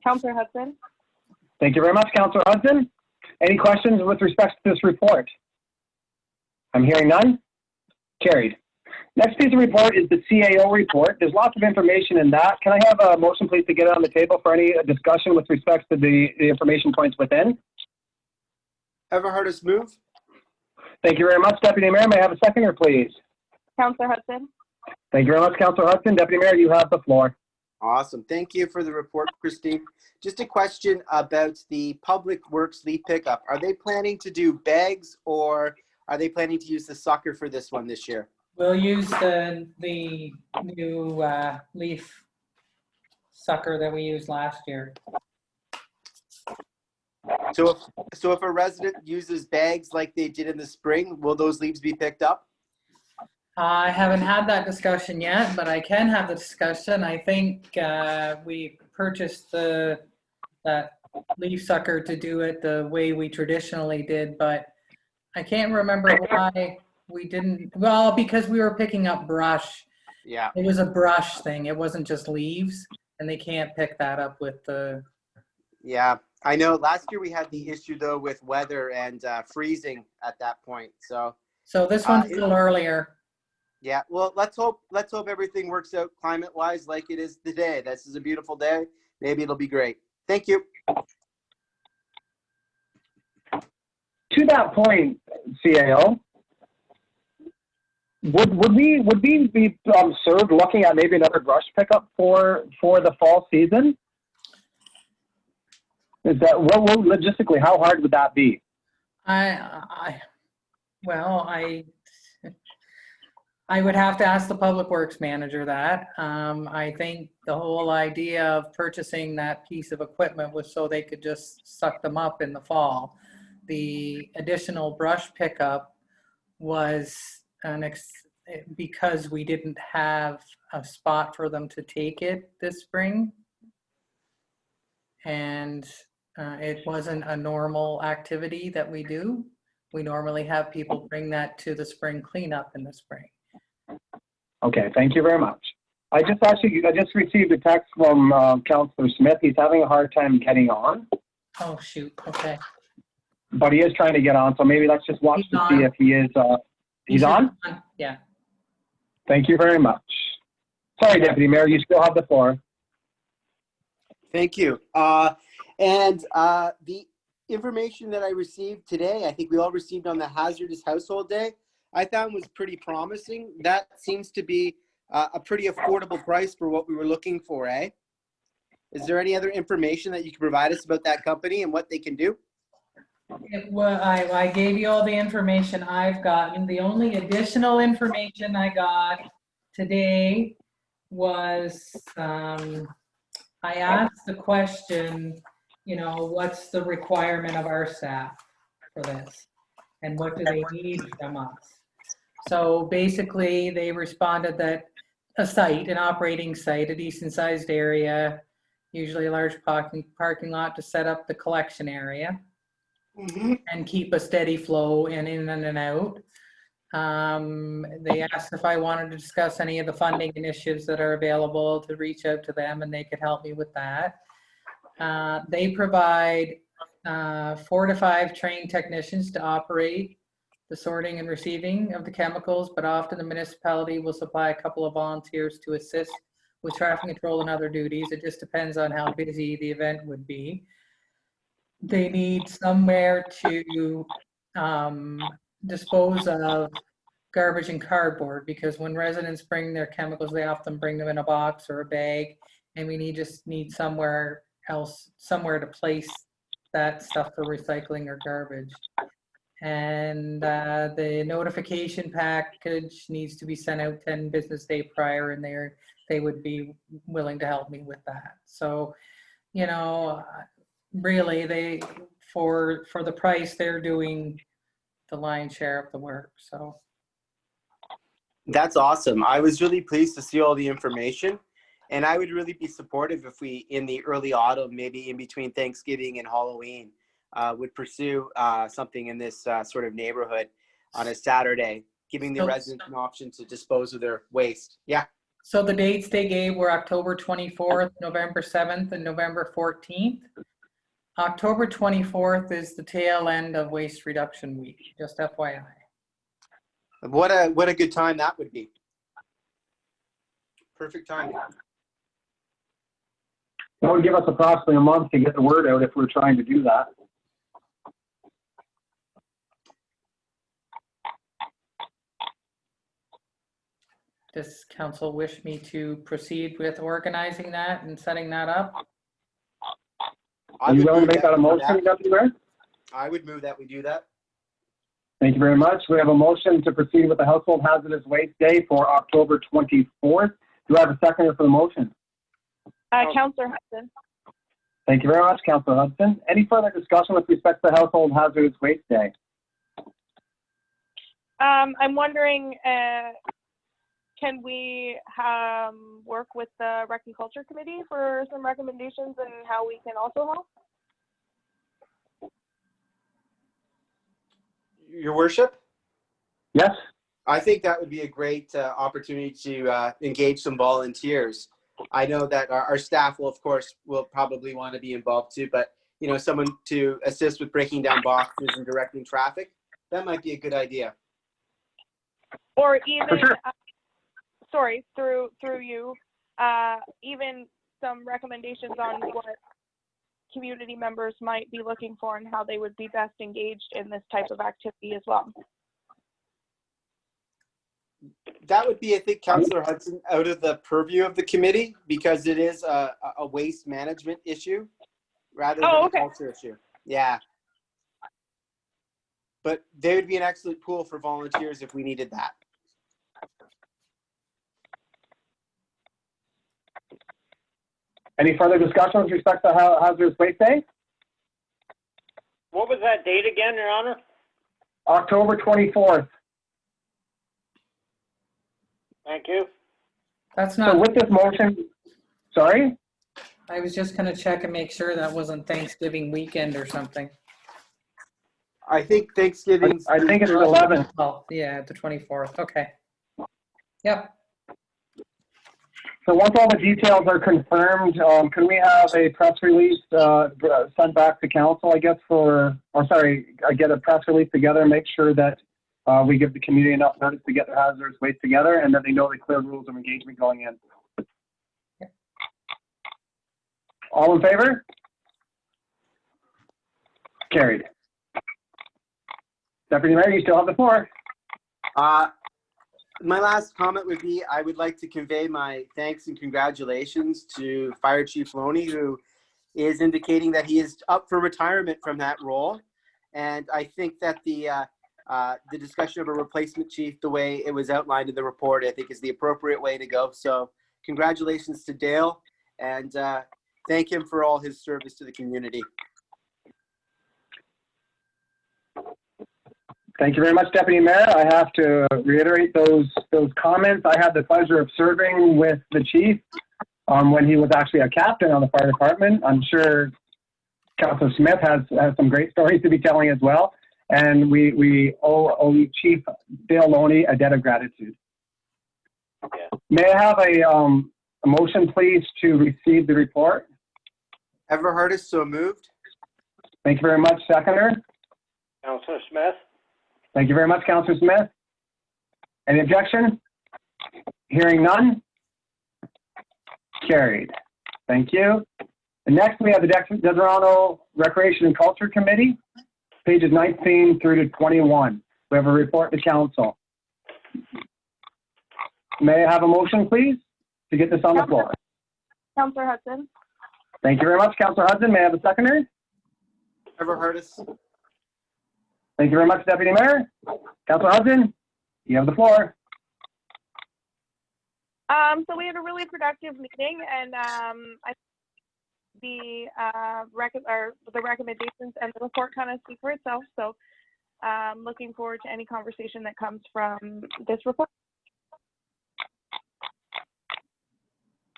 Councillor Hudson. Thank you very much, Councillor Hudson. Any questions with respect to this report? I'm hearing none. Carried. Next piece of report is the CAO report. There's lots of information in that. Can I have a motion, please, to get it on the table for any discussion with respect to the information points within? Everhardis move. Thank you very much, Deputy Mayor. May I have a seconder, please? Councillor Hudson. Thank you very much, Councillor Hudson. Deputy Mayor, you have the floor. Awesome. Thank you for the report, Christine. Just a question about the Public Works leaf pickup. Are they planning to do bags, or are they planning to use the sucker for this one this year? We'll use the new leaf sucker that we used last year. So if a resident uses bags like they did in the spring, will those leaves be picked up? I haven't had that discussion yet, but I can have the discussion. I think we purchased that leaf sucker to do it the way we traditionally did, but I can't remember why we didn't. Well, because we were picking up brush. Yeah. It was a brush thing. It wasn't just leaves, and they can't pick that up with the. Yeah, I know. Last year we had the issue though with weather and freezing at that point. So this one's a little earlier. Yeah, well, let's hope everything works out climate-wise like it is today. This is a beautiful day. Maybe it'll be great. Thank you. To that point, CAO, would we be served looking at maybe another brush pickup for the fall season? Is that logistically, how hard would that be? I would have to ask the Public Works manager that. I think the whole idea of purchasing that piece of equipment was so they could just suck them up in the fall. The additional brush pickup was because we didn't have a spot for them to take it this spring. And it wasn't a normal activity that we do. We normally have people bring that to the spring cleanup in the spring. Okay, thank you very much. I just received a text from Councillor Smith. He's having a hard time getting on. Oh, shoot. Okay. But he is trying to get on, so maybe let's just watch to see if he is. He's on? Yeah. Thank you very much. Sorry, Deputy Mayor, you still have the floor. Thank you. The information that I received today, I think we all received on the Hazardous Household Day, I found was pretty promising. That seems to be a pretty affordable price for what we were looking for, eh? Is there any other information that you can provide us about that company and what they can do? Well, I gave you all the information I've gotten. The only additional information I got today was I asked the question, what's the requirement of our staff for this? And what do they need from us? So basically, they responded that an operating site, a decent sized area, usually a large parking lot to set up the collection area. Mm-hmm. And keep a steady flow in and out. They asked if I wanted to discuss any of the funding initiatives that are available to reach out to them, and they could help me with that. They provide 4 to 5 trained technicians to operate the sorting and receiving of the chemicals, but often the municipality will supply a couple of volunteers to assist with traffic control and other duties. It just depends on how busy the event would be. They need somewhere to dispose of garbage and cardboard, because when residents bring their chemicals, they often bring them in a box or a bag, and we just need somewhere to place that stuff for recycling or garbage. And the notification package needs to be sent out 10 business day prior, and they would be willing to help me with that. So, really, for the price, they're doing the lion's share of the work. So that's awesome. I was really pleased to see all the information, and I would really be supportive if we, in the early autumn, maybe in between Thanksgiving and Halloween, would pursue something in this sort of neighborhood on a Saturday, giving the residents an option to dispose of their waste. Yeah. So the dates they gave were October 24th, November 7th, and November 14th. October 24th is the tail end of Waste Reduction Week, just FYI. What a good time that would be. Perfect time. That would give us approximately a month to get the word out if we're trying to do that. Does council wish me to proceed with organizing that and setting that up? Are you willing to make that a motion, Deputy Mayor? I would move that we do that. Thank you very much. We have a motion to proceed with the Household Hazardous Waste Day for October 24th. Do I have a seconder for the motion? Councillor Hudson. Thank you very much, Councillor Hudson. Any further discussion with respect to Household Hazardous Waste Day? I'm wondering, can we work with the Rec and Culture Committee for some recommendations and how we can also help? Your worship? Yes. I think that would be a great opportunity to engage some volunteers. I know that our staff will probably want to be involved too, but you know, someone to assist with breaking down boxes and directing traffic, that might be a good idea. Or even, For sure. Sorry, through you, even some recommendations on what community members might be looking for and how they would be best engaged in this type of activity as well. That would be, I think, Councillor Hudson, out of the purview of the committee because it is a waste management issue rather than a culture issue. Yeah. But they would be an excellent pool for volunteers if we needed that. Any further discussion with respect to Hazardous Waste Day? What was that date again, Your Honor? October 24th. Thank you. That's So not, with this motion, sorry? I was just gonna check and make sure that wasn't Thanksgiving weekend or something. I think Thanksgiving's. I think it's the 11th. Oh, yeah, the 24th, okay. Yep. So once all the details are confirmed, can we have a press release sent back to council, I guess, get a press release together and make sure that we give the community enough notice to get their hazardous waste together and that they know the clear rules of engagement going in. Yep. All in favor? Carried. Deputy Mayor, you still have the floor. My last comment would be I would like to convey my thanks and congratulations to Fire Chief Loney, who is indicating that he is up for retirement from that role. And I think that the discussion of a replacement chief, the way it was outlined in the report, I think is the appropriate way to go. So congratulations to Dale and thank him for all his service to the community. Thank you very much, Deputy Mayor. I have to reiterate those comments. I had the pleasure of serving with the chief when he was actually a captain on the fire department. I'm sure Councilor Smith has some great stories to be telling as well. And we owe Chief Dale Loney a debt of gratitude. Yeah. May I have a motion, please, to receive the report? Everhardis, so moved. Thank you very much, Seconder. Councillor Smith? Thank you very much, Councillor Smith. Any objection? Hearing none? Carried. Thank you. And next, we have the Deserano Recreation and Culture Committee, pages 19 through to 21. We have a report to council. May I have a motion, please, to get this on the floor? Councillor Hudson. Thank you very much, Councillor Hudson. May I have a seconder? Everhardis. Thank you very much, Deputy Mayor. Councillor Hudson, you have the floor. So we had a really productive meeting, and the recommendations and the report kind of speak for itself. So looking forward to any conversation that comes from this report.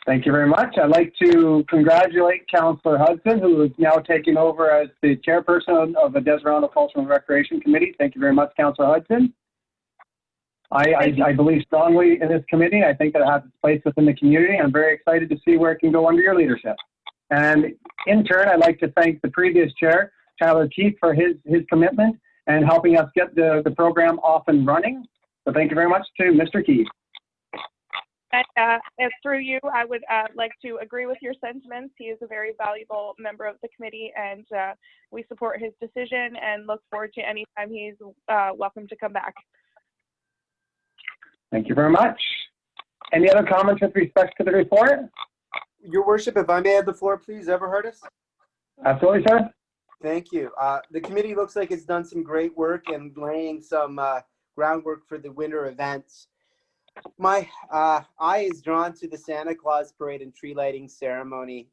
Thank you very much. I'd like to congratulate Councillor Hudson, who is now taking over as the chairperson of the Deserano Cultural and Recreation Committee. Thank you very much, Councillor Hudson. I believe strongly in this committee. I think that it has its place within the community. I'm very excited to see where it can go under your leadership. And in turn, I'd like to thank the previous chair, Tyler Keith, for his commitment and helping us get the program off and running. So thank you very much to Mr. Keith. And if through you, I would like to agree with your sentiments. He is a very valuable member of the committee, and we support his decision and look forward to any time he's welcome to come back. Thank you very much. Any other comments with respect to the report? Your worship, if I may have the floor, please. Everhardis? Absolutely, sir. Thank you. The committee looks like it's done some great work and laying some groundwork for the winter events. My eye is drawn to the Santa Claus Parade and tree lighting ceremony.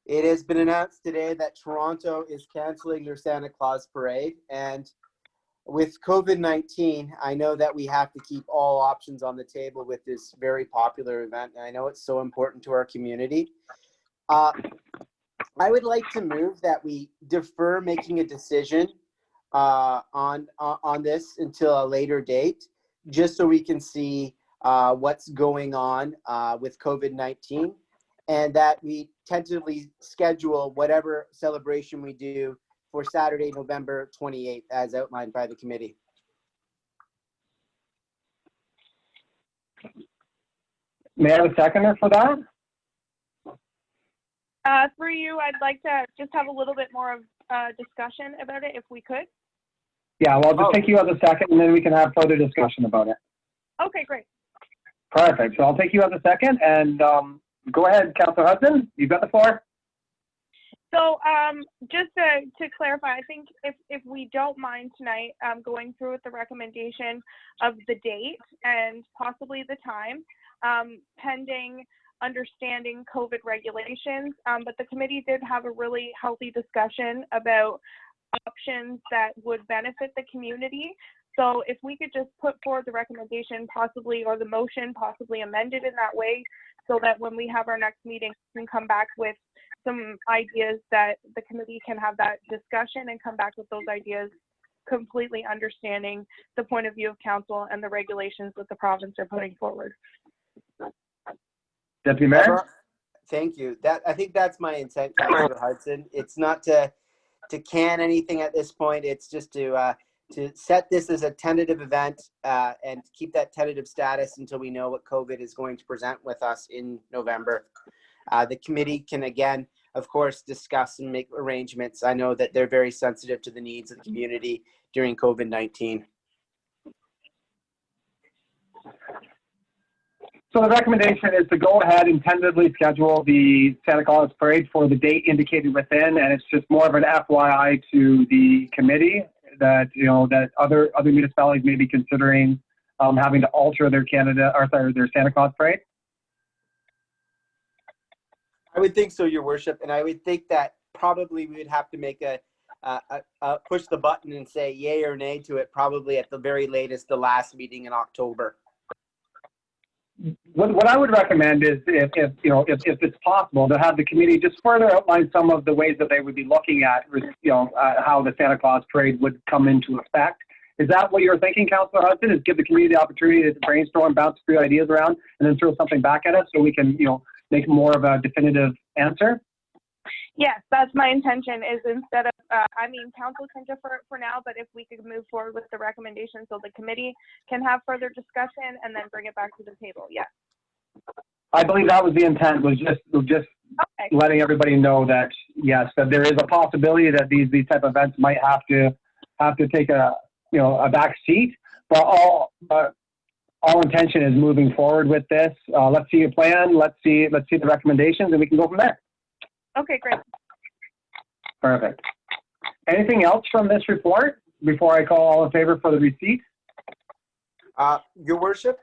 It has been announced today that Toronto is canceling their Santa Claus Parade, and with COVID-19, I know that we have to keep all options on the table with this very popular event, and I know it's so important to our community. I would like to move that we defer making a decision on this until a later date, just so we can see what's going on with COVID-19, and that we tentatively schedule whatever celebration we do for Saturday, November 28th, as outlined by the committee. May I have a seconder for that? Through you, I'd like to just have a little bit more of discussion about it, if we could. Yeah, well, I'll just take you as a second, and then we can have further discussion about it. Okay, great. Perfect. So I'll take you as a second, and go ahead, Councillor Hudson. You've got the floor. So just to clarify, I think if we don't mind tonight going through with the recommendation of the date and possibly the time, pending understanding COVID regulations, but the committee did have a really healthy discussion about options that would benefit the community. So if we could just put forward the recommendation possibly, or the motion possibly amended in that way, so that when we have our next meeting, we can come back with some ideas that the committee can have that discussion and come back with those ideas, completely understanding the point of view of council and the regulations that the province are putting forward. Deputy Mayor? Thank you. I think that's my intent, Councillor Hudson. It's not to can anything at this point. It's just to set this as a tentative event and keep that tentative status until we know what COVID is going to present with us in November. The committee can, again, of course, discuss and make arrangements. I know that they're very sensitive to the needs of the community during COVID-19. So the recommendation is to go ahead and tentatively schedule the Santa Claus Parade for the date indicated within, and it's just more of an FYI to the committee that, you know, that other municipalities may be considering having to alter their their Santa Claus Parade. I would think so, Your Worship, and I would think that probably we would have to make a push the button and say yay or nay to it, probably at the very latest, the last meeting in October. What I would recommend is, if it's possible, to have the committee just further outline some of the ways that they would be looking at, how the Santa Claus Parade would come into effect. Is that what you're thinking, Councillor Hudson? Is give the community the opportunity to brainstorm, bounce a few ideas around, and then throw something back at us so we can, make more of a definitive answer? Yes, that's my intention, is instead of, council can defer for now, but if we could move forward with the recommendation so the committee can have further discussion and then bring it back to the table, yes. I believe that was the intent, was just Okay. letting everybody know that, yes, that there is a possibility that these type of events might have to take a back seat, but all intention is moving forward with this. Let's see a plan, let's see the recommendations, and we can go from there. Okay, great. Perfect. Anything else from this report before I call all in favor for the receipt? Your Worship?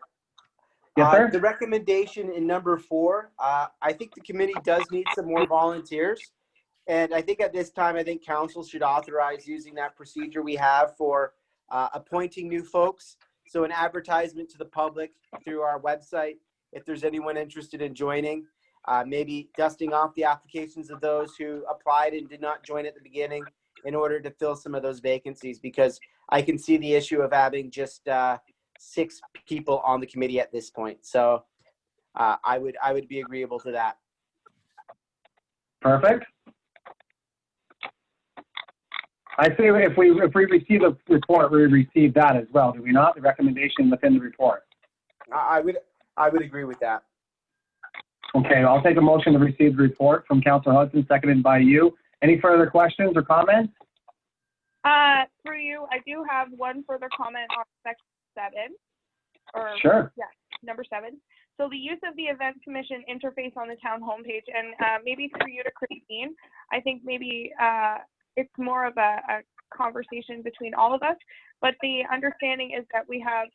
Yes, sir. The recommendation in number 4, I think the committee does need some more volunteers. And I think at this time, council should authorize using that procedure we have for appointing new folks. So an advertisement to the public through our website, if there's anyone interested in joining, maybe dusting off the applications of those who applied and did not join at the beginning in order to fill some of those vacancies, because I can see the issue of having just 6 people on the committee at this point. So I would be agreeable to that. Perfect. I say if we receive a report, we receive that as well, do we not? The recommendation within the report. I would agree with that. Okay, I'll take a motion to receive the report from Councillor Hudson, seconded by you. Any further questions or comments? Through you, I do have one further comment on section 7. Sure. Yeah, number 7. So the use of the event commission interface on the town homepage, and maybe through you to Christine, I think maybe it's more of a conversation between all of us, but the understanding is that we have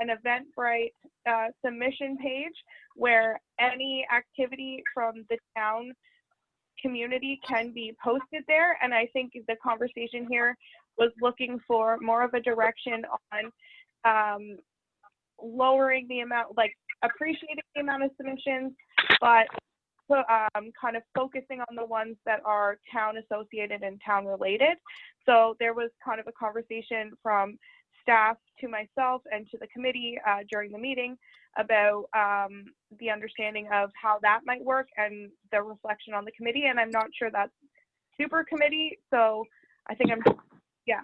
an Eventbrite submission page where any activity from the town community can be posted there. And I think the conversation here was looking for more of a direction on lowering the amount, like appreciating the amount of submissions, but kind of focusing on the ones that are town associated and town related. So there was kind of a conversation from staff to myself and to the committee during the meeting about the understanding of how that might work and the reflection on the committee. And I'm not sure that's super committee. So I think yeah.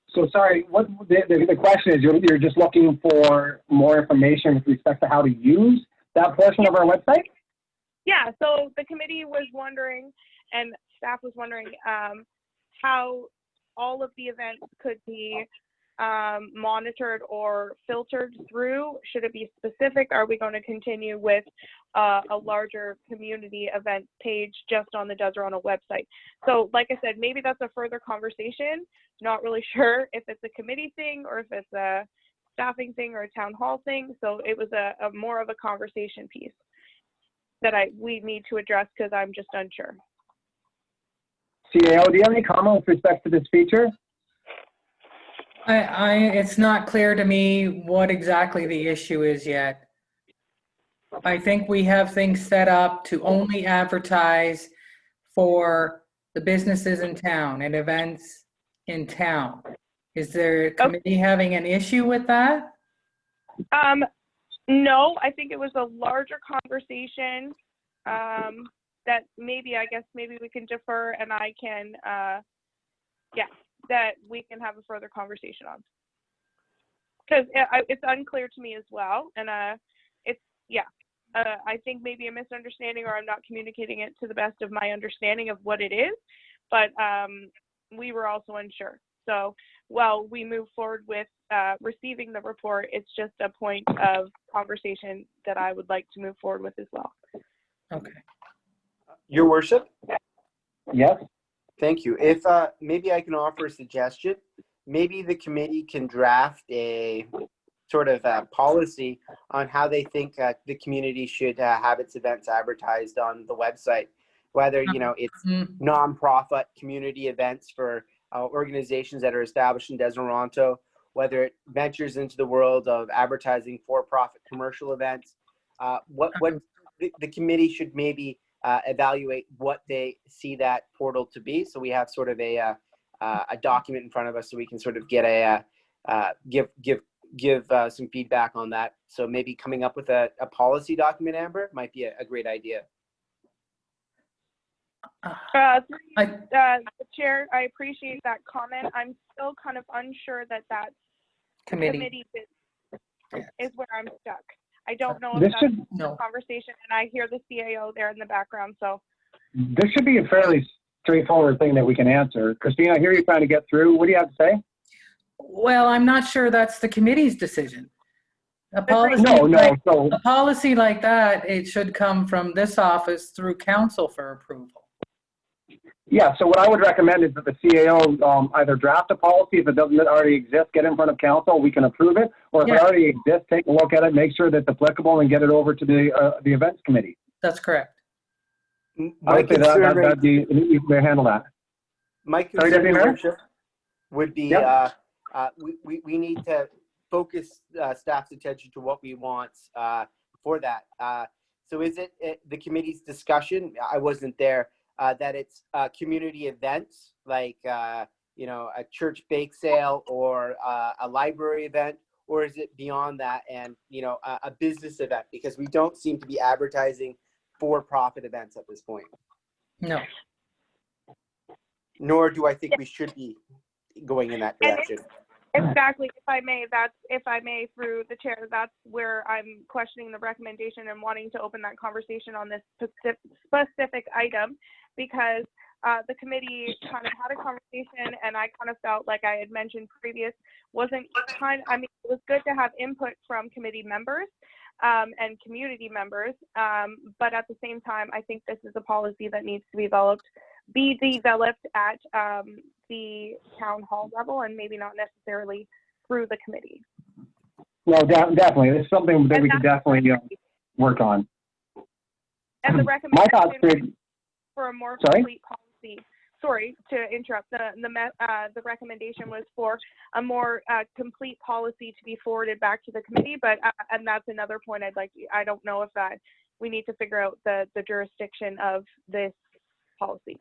So sorry, what the question is, you're just looking for more information with respect to how to use that portion of our website? Yeah, so the committee was wondering, and staff was wondering, how all of the events could be monitored or filtered through. Should it be specific? Are we going to continue with a larger community event page just on the Desarona website? So like I said, maybe that's a further conversation. Not really sure if it's a committee thing or if it's a staffing thing or a town hall thing. So it was a more of a conversation piece that we need to address because I'm just unsure. CAO, do you have any comment with respect to this feature? It's not clear to me what exactly the issue is yet. I think we have things set up to only advertise for the businesses in town and events in town. Is there a committee having an issue with that? No, I think it was a larger conversation that maybe we can defer and I can, that we can have a further conversation on. Because it's unclear to me as well. And I think maybe a misunderstanding or I'm not communicating it to the best of my understanding of what it is. But we were also unsure. So while we move forward with receiving the report, it's just a point of conversation that I would like to move forward with as well. Okay. Your worship? Yes. Thank you. If maybe I can offer a suggestion, maybe the committee can draft a sort of policy on how they think the community should have its events advertised on the website, whether, you know, it's nonprofit community events for organizations that are established in Desmoronto, whether it ventures into the world of advertising for-profit commercial events. What the committee should maybe evaluate what they see that portal to be. So we have sort of a document in front of us so we can sort of get give some feedback on that. So maybe coming up with a policy document, Amber, might be a great idea. Chair, I appreciate that comment. I'm still kind of unsure that committee is where I'm stuck. I don't know if that's a conversation, and I hear the CAO there in the background. So this should be a fairly straightforward thing that we can answer. Christine, I hear you trying to get through. What do you have to say? Well, I'm not sure that's the committee's decision. A policy, a policy like that, it should come from this office through council for approval. Yeah, so what I would recommend is that the CAO either draft a policy. If it doesn't already exist, get in front of council, we can approve it. Or if it already exists, take a look at it, make sure that it's applicable and get it over to the events committee. That's correct. I would say that'd be easy to handle that. My concern, Your Worship, would be we need to focus staff's attention to what we want for that. So is it the committee's discussion? I wasn't there. That it's community events like a church bake sale or a library event, or is it beyond that and, a business event? Because we don't seem to be advertising for-profit events at this point. No. Nor do I think we should be going in that And direction. Exactly. If I may, through the chair, that's where I'm questioning the recommendation and wanting to open that conversation on this specific item, because the committee kind of had a conversation, and I kind of felt like I had mentioned previous, it was good to have input from committee members and community members, but at the same time, I think this is a policy that needs to be developed at the town hall level, and maybe not necessarily through the committee. No, definitely. It's something that we could definitely work on. And the My thoughts recommendation for a more Sorry? complete policy. Sorry to interrupt. The recommendation was for a more complete policy to be forwarded back to the committee, but and that's another point I don't know if that we need to figure out the jurisdiction of this policy.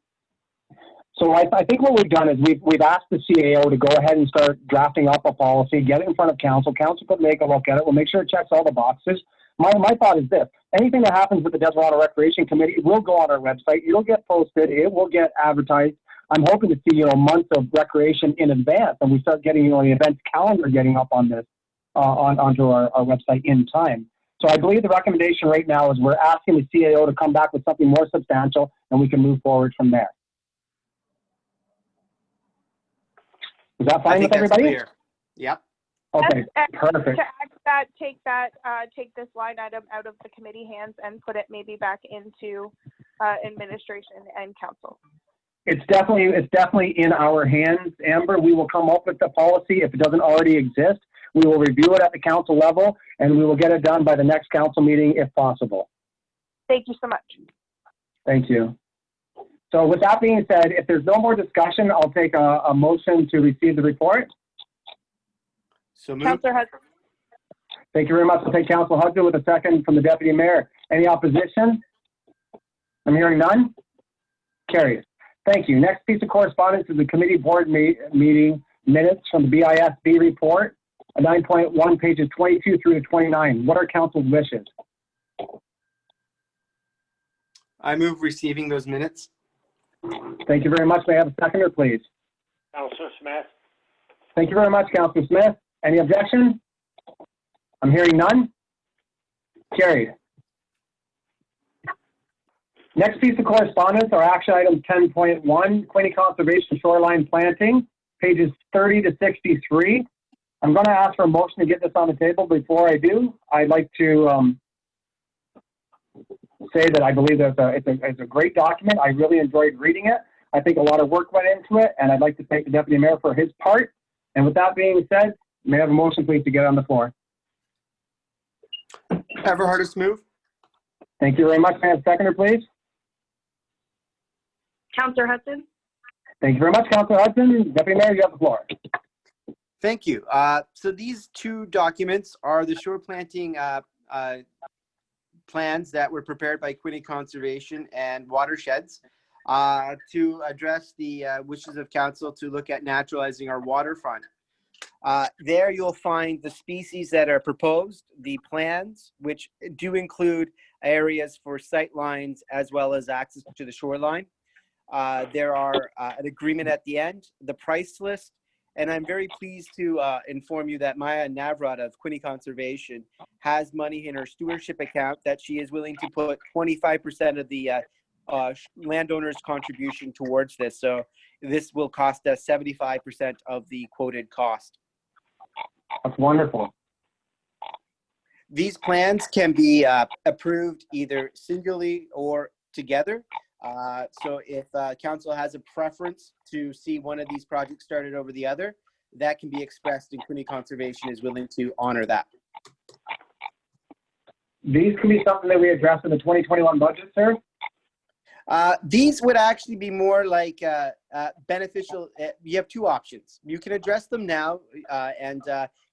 So I think what we've done is we've asked the CAO to go ahead and start drafting up a policy, get it in front of council. Council could take a look at it. We'll make sure it checks all the boxes. My thought is this: anything that happens with the Desalano Recreation Committee will go on our website. It'll get posted. It will get advertised. I'm hoping to see months of recreation in advance, and we start getting the event calendar getting up on this onto our website in time. So I believe the recommendation right now is we're asking the CAO to come back with something more substantial, and we can move forward from there. Is that fine with everybody? Clear. Yep. Okay, And perfect. to add to that, take this line item out of the committee hands and put it maybe back into administration and council. It's definitely in our hands, Amber. We will come up with the policy if it doesn't already exist. We will review it at the council level, and we will get it done by the next council meeting if possible. Thank you so much. Thank you. So with that being said, if there's no more discussion, I'll take a motion to receive the report. So moved. Councillor Hudson. Thank you very much. I'll take Councilor Hudson with a second from the Deputy Mayor. Any opposition? I'm hearing none. Carried. Thank you. Next piece of correspondence is the committee board meeting minutes from the BISB report, 9.1, pages 22 through to 29. What are council's wishes? I move receiving those minutes. Thank you very much. May I have a seconder, please? Counselor Smith? Thank you very much, Councilor Smith. Any objection? I'm hearing none. Carried. Next piece of correspondence are action items 10.1, Quinte Conservation Shoreline Planting, pages 30 to 63. I'm going to ask for a motion to get this on the table. Before I do, I'd like to say that I believe that it's a great document. I really enjoyed reading it. I think a lot of work went into it, and I'd like to thank the Deputy Mayor for his part. And with that being said, may I have a motion, please, to get on the floor? Everhardis move. Thank you very much. May I have a seconder, please? Councillor Hudson. Thank you very much, Councilor Hudson. Deputy Mayor, you have the floor. Thank you. So these two documents are the shore planting plans that were prepared by Quinte Conservation and Watersheds to address the wishes of council to look at naturalizing our waterfront. There you'll find the species that are proposed, the plans, which do include areas for sight lines as well as access to the shoreline. There are an agreement at the end, the price list, and I'm very pleased to inform you that Maya Navrod of Quinte Conservation has money in her stewardship account that she is willing to put 25% of the landowner's contribution towards this. So this will cost us 75% of the quoted cost. That's wonderful. These plans can be approved either singularly or together. So if council has a preference to see one of these projects started over the other, that can be expressed, and Quinte Conservation is willing to honor that. These can be something that we address in the 2021 budget, sir? These would actually be more like beneficial. You have two options. You can address them now and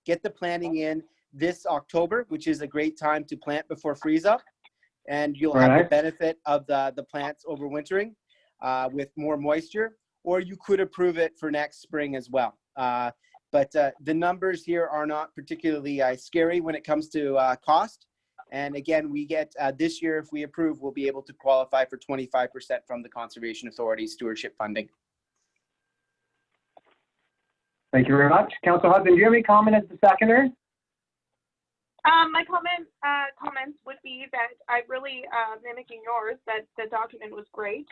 get the planning in this October, which is a great time to plant before freeze up. And you'll have the benefit of the plants overwintering with more moisture. or you could approve it for next spring as well. But the numbers here are not particularly scary when it comes to cost. And again, we get this year, if we approve, we'll be able to qualify for 25% from the Conservation Authority stewardship funding. Thank you very much. Councillor Hudson, do you have any comment as the seconder? My comments would be that I really, mimicking yours, that the document was great.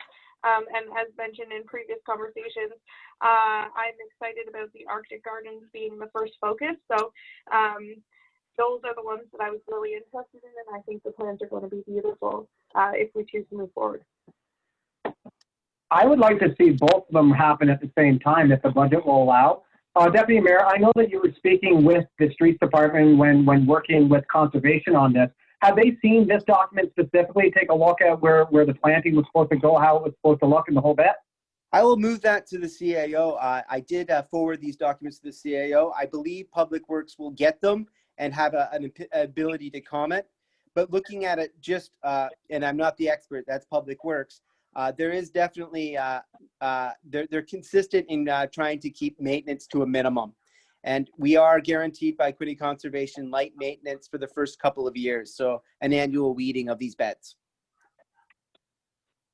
And as mentioned in previous conversations, I'm excited about the Arctic Gardens being the first focus. So those are the ones that I was really interested in, and I think the plans are going to be beautiful if we choose to move forward. I would like to see both of them happen at the same time if the budget will allow. Deputy Mayor, I know that you were speaking with the Streets Department when working with conservation on this. Have they seen this document specifically, take a look at where the planting was supposed to go, how it was supposed to look in the whole bit? I will move that to the CAO. I did forward these documents to the CAO. I believe Public Works will get them and have an ability to comment. But looking at it just, and I'm not the expert, that's Public Works, there is definitely, they're consistent in trying to keep maintenance to a minimum. And we are guaranteed by Quinte Conservation light maintenance for the first couple of years. So an annual weeding of these beds.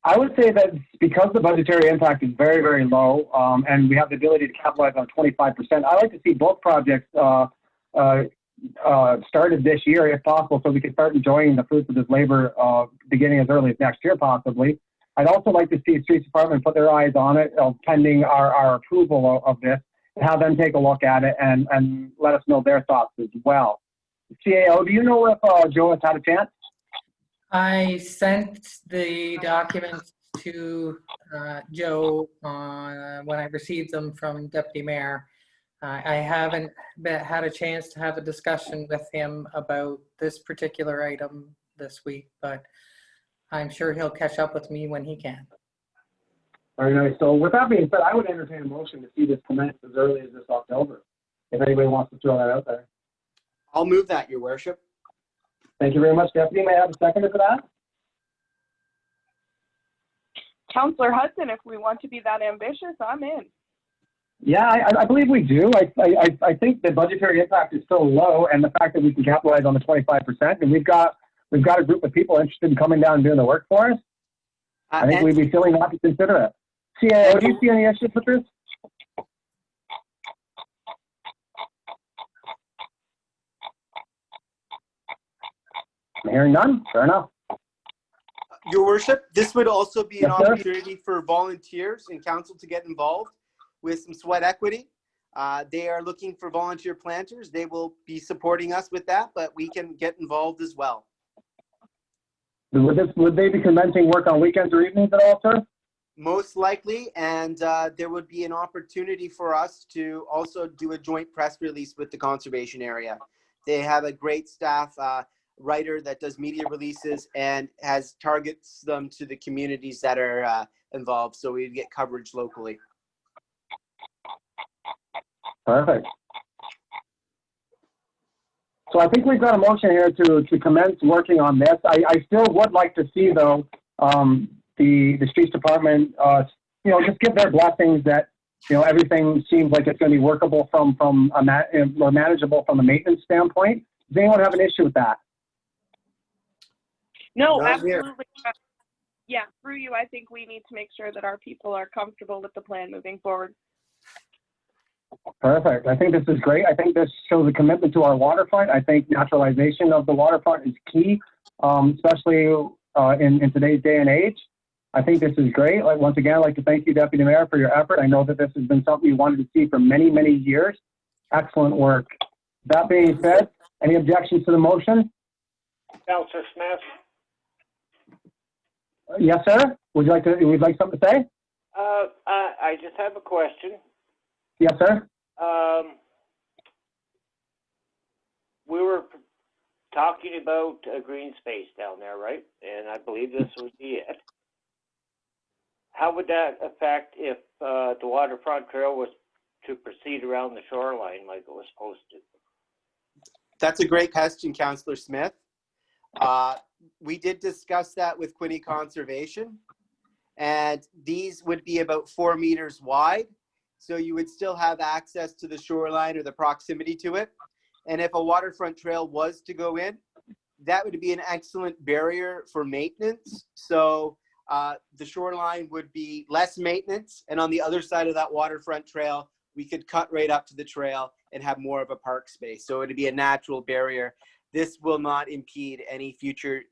I would say that because the budgetary impact is very, very low, and we have the ability to capitalize on 25%, I like to see both projects started this year if possible, so we can start enjoying the fruits of this labor beginning as early as next year possibly. I'd also like to see Streets Department put their eyes on it pending our approval of this, and have them take a look at it and let us know their thoughts as well. CAO, do you know if Joe has had a chance? I sent the documents to Joe when I received them from Deputy Mayor. I haven't had a chance to have a discussion with him about this particular item this week, but I'm sure he'll catch up with me when he can. Very nice. So with that being said, I would entertain a motion to see this commence as early as this October, if anybody wants to throw that out there. I'll move that, Your Worship. Thank you very much, Deputy. May I have a seconder for that? Councillor Hudson, if we want to be that ambitious, I'm in. Yeah, I believe we do. I think the budgetary impact is so low, and the fact that we can capitalize on the 25%, and we've got a group of people interested in coming down and doing the work for us. I think we'd be silly not to consider it. CAO, do you see any issues with this? I'm hearing none. Fair enough. Your Worship, this would also be an Yes, sir. opportunity for volunteers in council to get involved with some sweat equity. They are looking for volunteer planters. They will be supporting us with that, but we can get involved as well. Would they be commencing work on weekends or evenings at all, sir? Most likely, and there would be an opportunity for us to also do a joint press release with the conservation area. They have a great staff writer that does media releases and targets them to the communities that are involved, so we'd get coverage locally. Perfect. So I think we've got a motion here to commence working on this. I still would like to see, though, the Streets Department, just give their blessings that, everything seems like it's going to be workable from or manageable from a maintenance standpoint. Does anyone have an issue with that? No, Not here. absolutely. Yeah, through you, I think we need to make sure that our people are comfortable with the plan moving forward. Perfect. I think this is great. I think this shows a commitment to our waterfront. I think naturalization of the waterfront is key, especially in today's day and age. I think this is great. Once again, I'd like to thank you, Deputy Mayor, for your effort. I know that this has been something you wanted to see for many, many years. Excellent work. That being said, any objections to the motion? Councillor Smith? Yes, sir. Would you like something to say? I just have a question. Yes, sir. We were talking about a green space down there, right? And I believe this would be it. How would that affect if the waterfront trail was to proceed around the shoreline like it was supposed to? That's a great question, Councillor Smith. We did discuss that with Quinte Conservation, and these would be about 4 meters wide. So you would still have access to the shoreline or the proximity to it. And if a waterfront trail was to go in, that would be an excellent barrier for maintenance. So the shoreline would be less maintenance. And on the other side of that waterfront trail, we could cut right up to the trail and have more of a park space. So it would be a natural barrier. This will not impede any future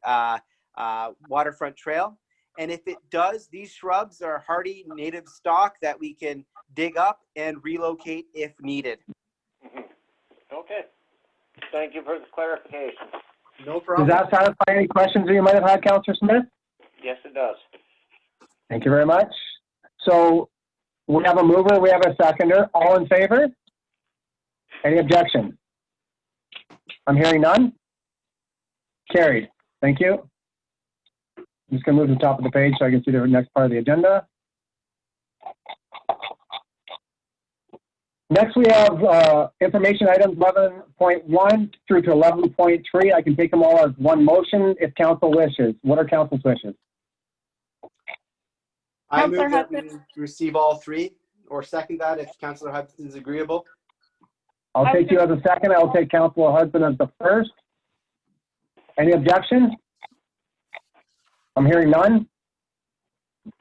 waterfront trail. And if it does, these shrubs are hardy native stock that we can dig up and relocate if needed. Okay. Thank you for the clarification. No Does problem. that satisfy any questions that you might have had, Councillor Smith? Yes, it does. Thank you very much. So we have a mover, we have a seconder. All in favor? Any objection? I'm hearing none. Carried. Thank you. I'm just going to move to the top of the page so I can see the next part of the agenda. Next, we have information items 11.1 through to 11.3. I can take them all as one motion if council wishes. What are council's wishes? I move Councillor that we Hudson. receive all three, or second that if Councillor Hudson is agreeable. I'll take you as a second. I'll take Councilor Hudson as the first. Any objections? I'm hearing none.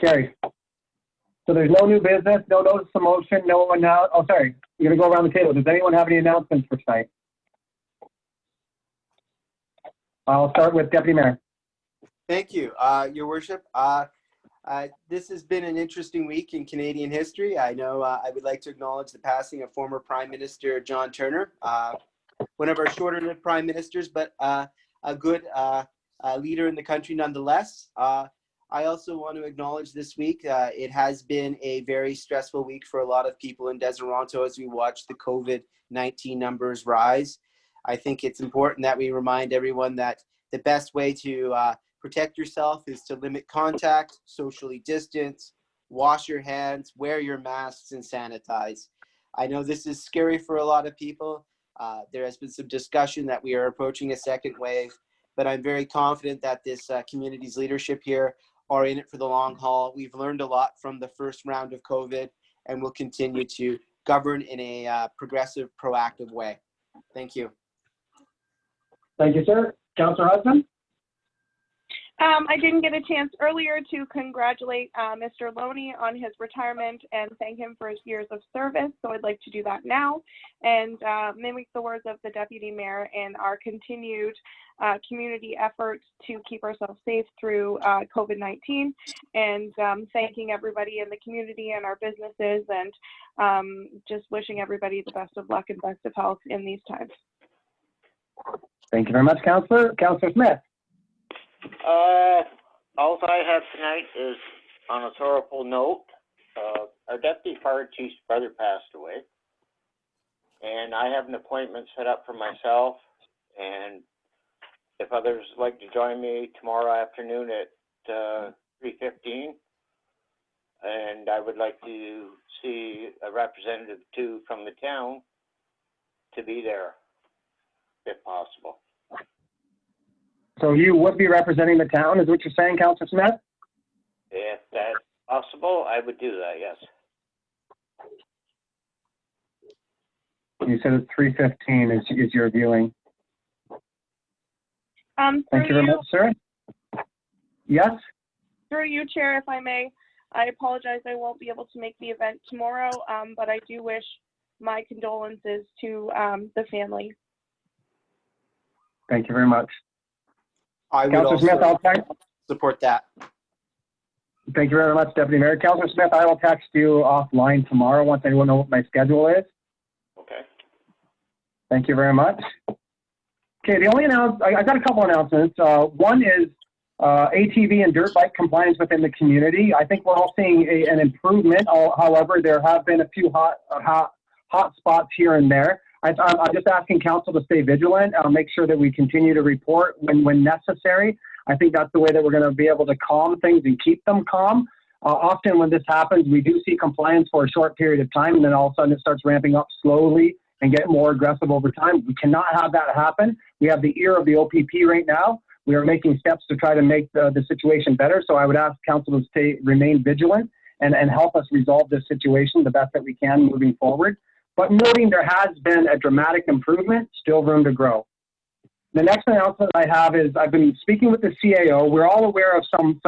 Carried. So there's no new business, no notice of motion, no announce. Oh, sorry. You're going to go around the table. Does anyone have any announcements for tonight? I'll start with Deputy Mayor. Thank you, Your Worship. This has been an interesting week in Canadian history. I know I would like to acknowledge the passing of former Prime Minister John Turner, one of our shorter-lived prime ministers, but a good leader in the country nonetheless. I also want to acknowledge this week, it has been a very stressful week for a lot of people in Deseronto as we watch the COVID-19 numbers rise. I think it's important that we remind everyone that the best way to protect yourself is to limit contact, socially distance, wash your hands, wear your masks, and sanitize. I know this is scary for a lot of people. There has been some discussion that we are approaching a second wave, but I'm very confident that this community's leadership here are in it for the long haul. We've learned a lot from the first round of COVID, and we'll continue to govern in a progressive, proactive way. Thank you. Thank you, sir. Councillor Hudson? I didn't get a chance earlier to congratulate Mr. Loney on his retirement and thank him for his years of service, so I'd like to do that now and mimic the words of the Deputy Mayor in our continued community efforts to keep ourselves safe through COVID-19 and thanking everybody in the community and our businesses and just wishing everybody the best of luck and best of health in these times. Thank you very much, Councillor. Councillor Smith? All I have tonight is on a sorrowful note. Our deputy fire chief's brother passed away, and I have an appointment set up for myself. And if others would like to join me tomorrow afternoon at 3:15, and I would like to see a representative too from the town to be there, if possible. So you would be representing the town, is what you're saying, Councillor Smith? If that's possible, I would do that, yes. You said it's 3:15 is your viewing. Thank you very much, sir. Yes? Through you, Chair, if I may, I apologize I won't be able to make the event tomorrow, but I do wish my condolences to the family. Thank you very much. I would Councillor Smith, I'll text. support that. Thank you very much, Deputy Mayor. Councillor Smith, I will text you offline tomorrow once I know what my schedule is. Okay. Thank you very much. Okay, the only I got a couple announcements. One is ATV and dirt bike compliance within the community. I think we're all seeing an improvement. However, there have been a few hot spots here and there. I'm just asking council to stay vigilant, make sure that we continue to report when necessary. I think that's the way that we're going to be able to calm things and keep them calm. Often when this happens, we do see compliance for a short period of time, and then all of a sudden it starts ramping up slowly and get more aggressive over time. We cannot have that happen. We have the ear of the OPP right now. we are making steps to try to make the situation better. So I would ask council to remain vigilant and help us resolve this situation the best that we can moving forward. But noting there has been a dramatic improvement, still room to grow. The next announcement I have is I've been speaking with the CAO. We're all aware of some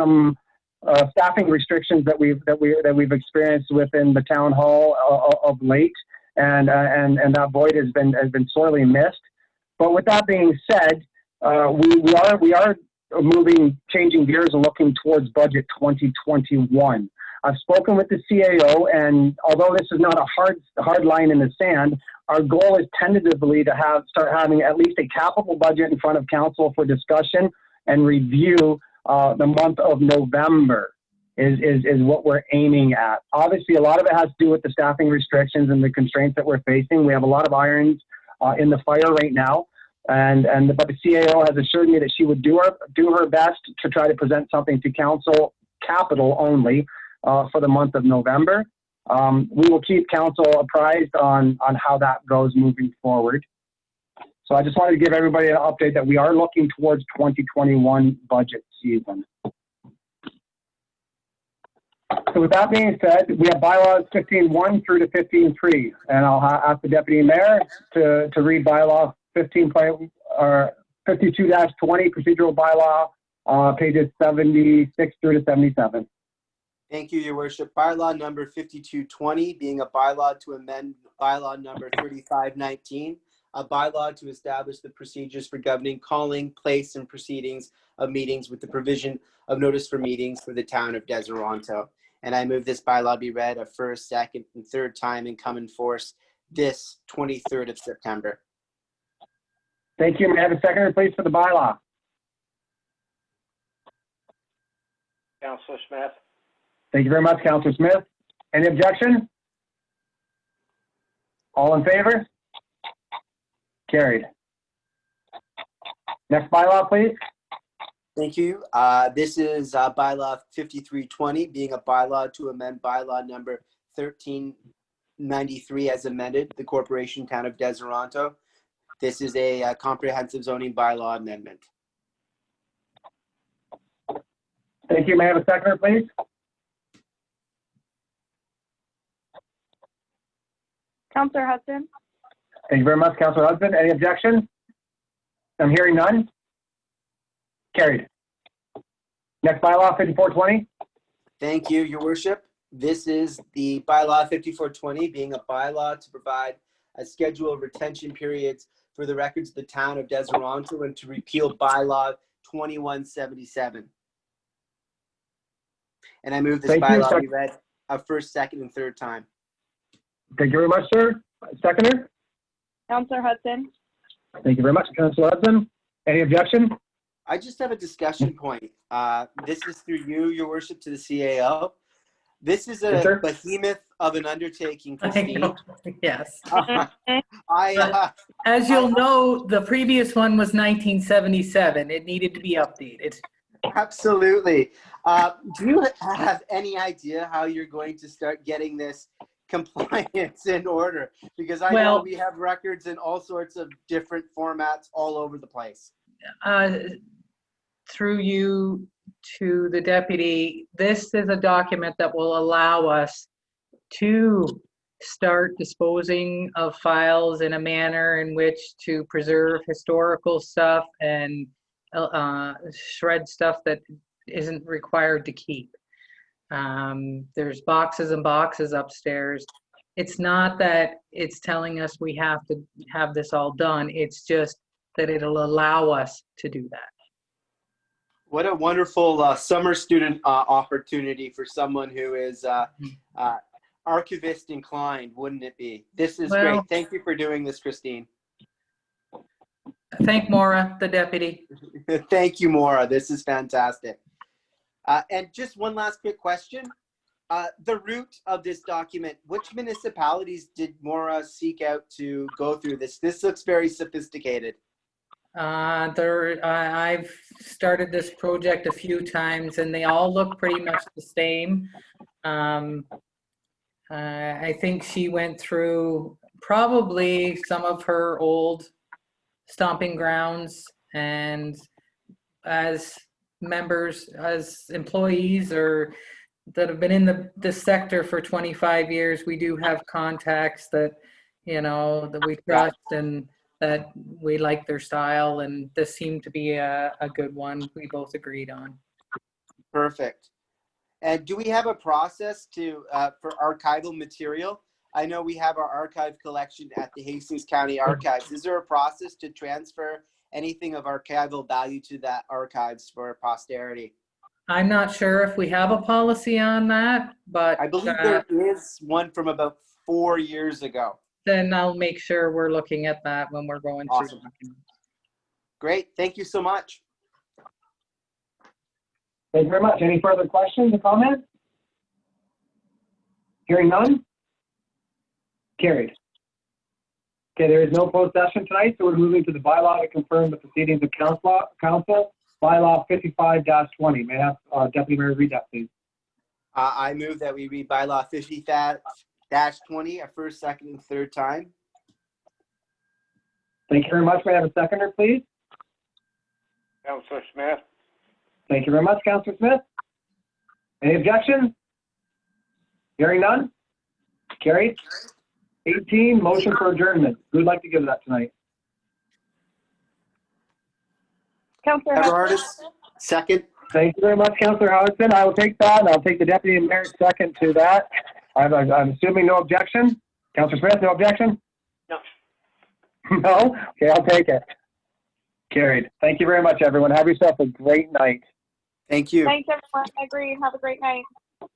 staffing restrictions that we've experienced within the town hall of late, and that void has been sorely missed. But with that being said, we are changing gears and looking towards budget 2021. I've spoken with the CAO, and although this is not a hard line in the sand, our goal is tentatively to start having at least a capital budget in front of council for discussion and review the month of November is what we're aiming at. Obviously, a lot of it has to do with the staffing restrictions and the constraints that we're facing. We have a lot of irons in the fire right now, but the CAO has assured me that she would do her best to try to present something to council, capital only, for the month of November. We will keep council apprised on how that goes moving forward. So I just wanted to give everybody an update that we are looking towards 2021 budget season. So with that being said, we have bylaws 15.1 through to 15.3, and I'll ask the deputy mayor to read bylaw 52-20 procedural bylaw, pages 76 through to 77. Thank you, Your Worship. Bylaw number 5220 being a bylaw to amend bylaw number 3519, a bylaw to establish the procedures for governing calling, place, and proceedings of meetings with the provision of notice for meetings for the town of Deseronto. And I move this bylaw be read a first, second, and third time and come in force this 23rd of September. Thank you. May I have a seconder, please, for the bylaw? Councillor Smith. Thank you very much, Councillor Smith. Any objection? All in favor? Carried. Next bylaw, please. Thank you. This is bylaw 5320 being a bylaw to amend bylaw number 1393 as amended, the Corporation Town of Deseronto. This is a comprehensive zoning bylaw amendment. Thank you. May I have a seconder, please? Councillor Hudson. Thank you very much, Councillor Hudson. Any objection? I'm hearing none. Carried. Next bylaw, 5420. Thank you, Your Worship. This is the bylaw 5420 being a bylaw to provide a schedule of retention periods for the records of the town of Deseronto and to repeal bylaw 2177. And I move this bylaw be read a first, second, and third time. Thank you very much, sir. Seconder? Councillor Hudson. Thank you very much, Councillor Hudson. Any objection? I just have a discussion point. This is through you, Your Worship, to the CAO. This is Yes, sir. behemoth of an undertaking, I Christine. know. Yes. I As you'll know, the previous one was 1977. It needed to be updated. absolutely. Do you have any idea how you're going to start getting this compliance in order? Because I know we have records in all sorts of different formats all over the place. Through you to the deputy, this is a document that will allow us to start disposing of files in a manner in which to preserve historical stuff and shred stuff that isn't required to keep. There's boxes and boxes upstairs. It's not that it's telling us we have to have this all done. It's just that it'll allow us to do that. What a wonderful summer student opportunity for someone who is archivist inclined, wouldn't it be? This is great. Thank you for doing this, Christine. Thank Maura, the deputy. Thank you, Maura. This is fantastic. And just one last quick question. The route of this document, which municipalities did Maura seek out to go through this? This looks very sophisticated. I've started this project a few times and they all look pretty much the same. I think she went through probably some of her old stomping grounds and as members, as employees or that have been in the sector for 25 years, we do have contacts that, that we trust and that we like their style, and this seemed to be a good one we both agreed on. Perfect. And do we have a process for archival material? I know we have our archive collection at the Hastings County Archives. Is there a process to transfer anything of archival value to that archives for posterity? I'm not sure if we have a policy on that, but I believe there is one from about 4 years ago. then I'll make sure we're looking at that when we're going through. Awesome. Great. Thank you so much. Thank you very much. Any further questions or comments? Hearing none? Carried. Okay, there is no closed session tonight, so we're moving to the bylaw to confirm the proceedings of council. Bylaw 55-20. May I have Deputy Mayor read that, please? I move that we read bylaw 50-20 a first, second, and third time. Thank you very much. May I have a seconder, please? Councillor Smith? Thank you very much, Councillor Smith. Any objections? Hearing none? Carried. 18, motion for adjournment. Who would like to give that tonight? Councillor Everardis, Hudson? second. Thank you very much, Councillor Hodgson. I will take that, and I'll take the Deputy Mayor's second to that. I'm assuming no objection? Councillor Smith, no objection? No. No? Okay, I'll take it. Carried. Thank you very much, everyone. Have yourself a great night. Thank you. Thanks, everyone. I agree. Have a great night.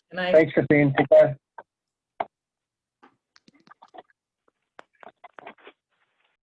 And I Thanks, Christine. Take care.